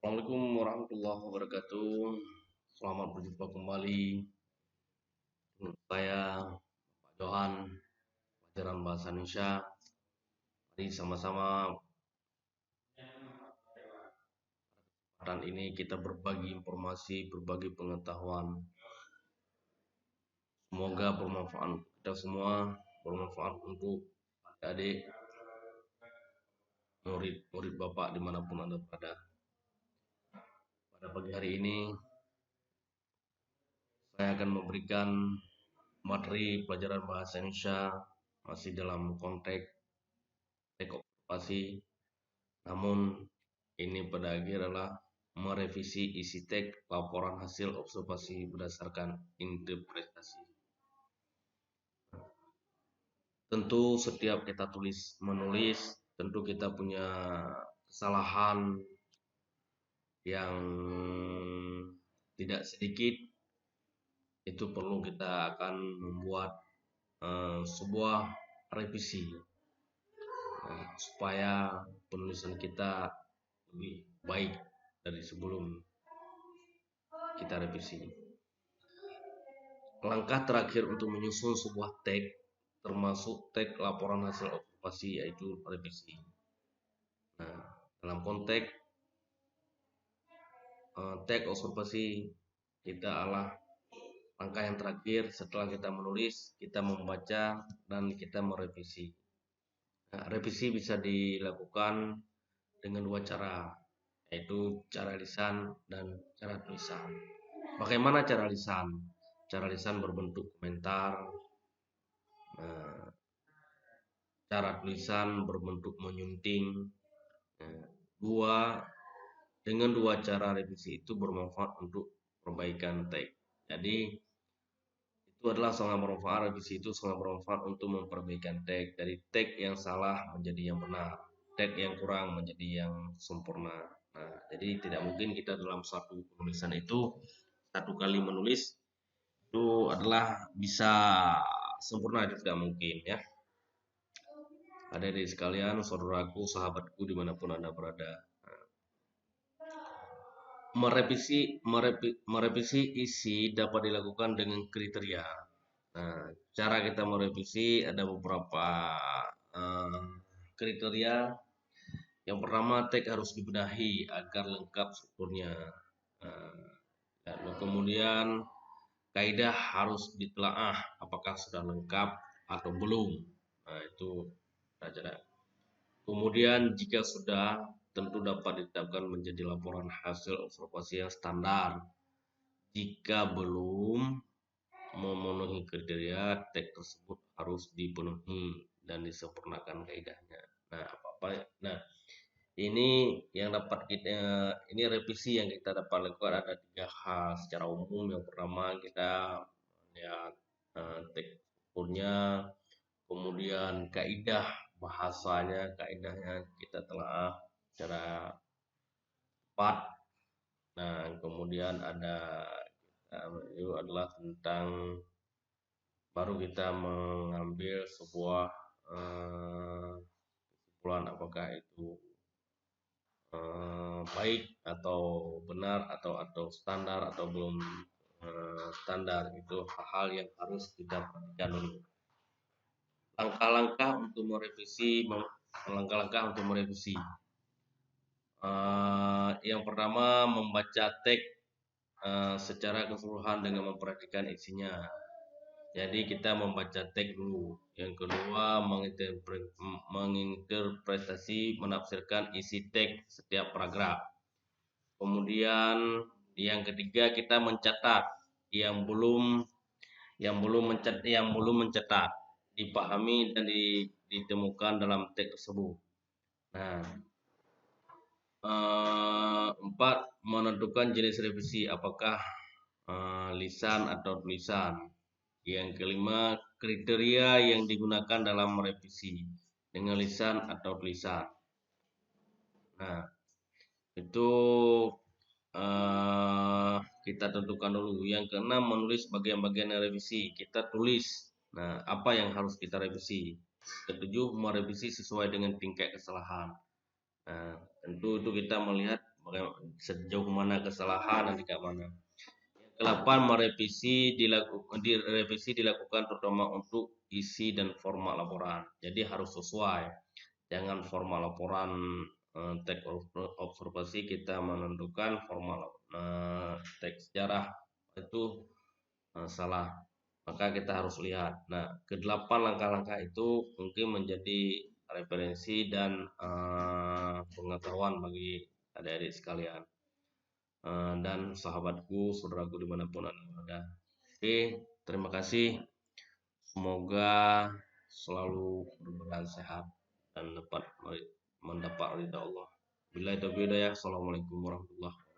Assalamualaikum warahmatullahi wabarakatuh. Selamat berjumpa kembali dengan saya, Pak Johan, pelajaran bahasa Indonesia. Mari sama-sama kesempatan ini kita berbagi informasi, berbagi pengetahuan. Semoga bermanfaat kita semua, bermanfaat untuk adik-adik, murid-murid Bapak dimanapun Anda berada. Pada pagi hari ini, saya akan memberikan materi pelajaran bahasa Indonesia masih dalam konteks teks observasi. Namun ini pada akhir adalah merevisi isi teks laporan hasil observasi berdasarkan interpretasi. Tentu setiap kita menulis, tentu kita punya kesalahan yang tidak sedikit. Itu perlu kita akan membuat sebuah revisi supaya penulisan kita lebih baik dari sebelum kita revisi. Langkah terakhir untuk menyusun sebuah teks termasuk teks laporan hasil observasi yaitu revisi. Nah, dalam konteks teks observasi kita adalah langkah yang terakhir setelah kita menulis, kita membaca dan kita merevisi. Nah, revisi bisa dilakukan dengan dua cara, yaitu cara lisan dan cara tulisan. Bagaimana cara lisan? Cara lisan berbentuk komentar. Cara tulisan berbentuk menyunting. Dengan dua cara revisi itu bermanfaat untuk perbaikan teks. Jadi itu adalah sangat bermanfaat, revisi itu sangat bermanfaat untuk memperbaikan teks. Dari teks yang salah menjadi yang benar, teks yang kurang menjadi yang sempurna. Nah, jadi tidak mungkin kita dalam satu penulisan itu satu kali menulis itu adalah bisa sempurna, itu tidak mungkin ya. Adik-adik sekalian, saudaraku, sahabatku dimanapun Anda berada. Merevisi isi dapat dilakukan dengan kriteria. Nah, cara kita merevisi ada beberapa kriteria. Yang pertama, teks harus dibenahi agar lengkap strukturnya. Lalu kemudian kaidah harus ditelaah apakah sudah lengkap atau belum. Nah, itu cara. Kemudian jika sudah, tentu dapat ditetapkan menjadi laporan hasil observasi yang standar. Jika belum memenuhi kriteria, teks tersebut harus dipenuhi dan disempurnakan kaidahnya. Nah, ini yang dapat kita, ini revisi yang kita dapat lakukan ada 3 hal secara umum. Yang pertama kita lihat teks strukturnya, kemudian kaidah bahasanya, kaidahnya kita telah secara tepat. Nah, kemudian itu adalah tentang baru kita mengambil sebuah kesimpulan apakah itu baik atau benar atau standar atau belum standar. Itu hal-hal yang harus kita perhatikan dulu. Langkah-langkah untuk merevisi. Yang pertama, membaca teks secara keseluruhan dengan memperhatikan isinya. Jadi kita membaca teks dulu. Yang kedua, menginterpretasi, menafsirkan isi teks setiap paragraf. Kemudian yang ketiga, kita mencatat yang belum mencatat, dipahami dan ditemukan dalam teks tersebut. Nah, 4, menentukan jenis revisi, apakah lisan atau tulisan. Yang kelima, kriteria yang digunakan dalam merevisi, dengan lisan atau tulisan. Nah, itu kita tentukan dulu. Yang keenam, menulis bagian-bagian revisi. Kita tulis. Nah, apa yang harus kita revisi? Ketujuh, merevisi sesuai dengan tingkat kesalahan. Nah, tentu itu kita melihat sejauh mana kesalahan dan di mana. Ke-8, direvisi dilakukan terutama untuk isi dan format laporan. Jadi harus sesuai. Jangan format laporan teks observasi kita menentukan format teks sejarah itu salah. Maka kita harus lihat. Nah, ke-8 langkah-langkah itu mungkin menjadi referensi dan pengetahuan bagi adik-adik sekalian. Dan sahabatku, saudaraku dimanapun Anda berada. Oke, terima kasih. Semoga selalu berbadan sehat dan dapat mendapat ridha Allah. Bila itu beda ya. Assalamualaikum warahmatullahi wabarakatuh.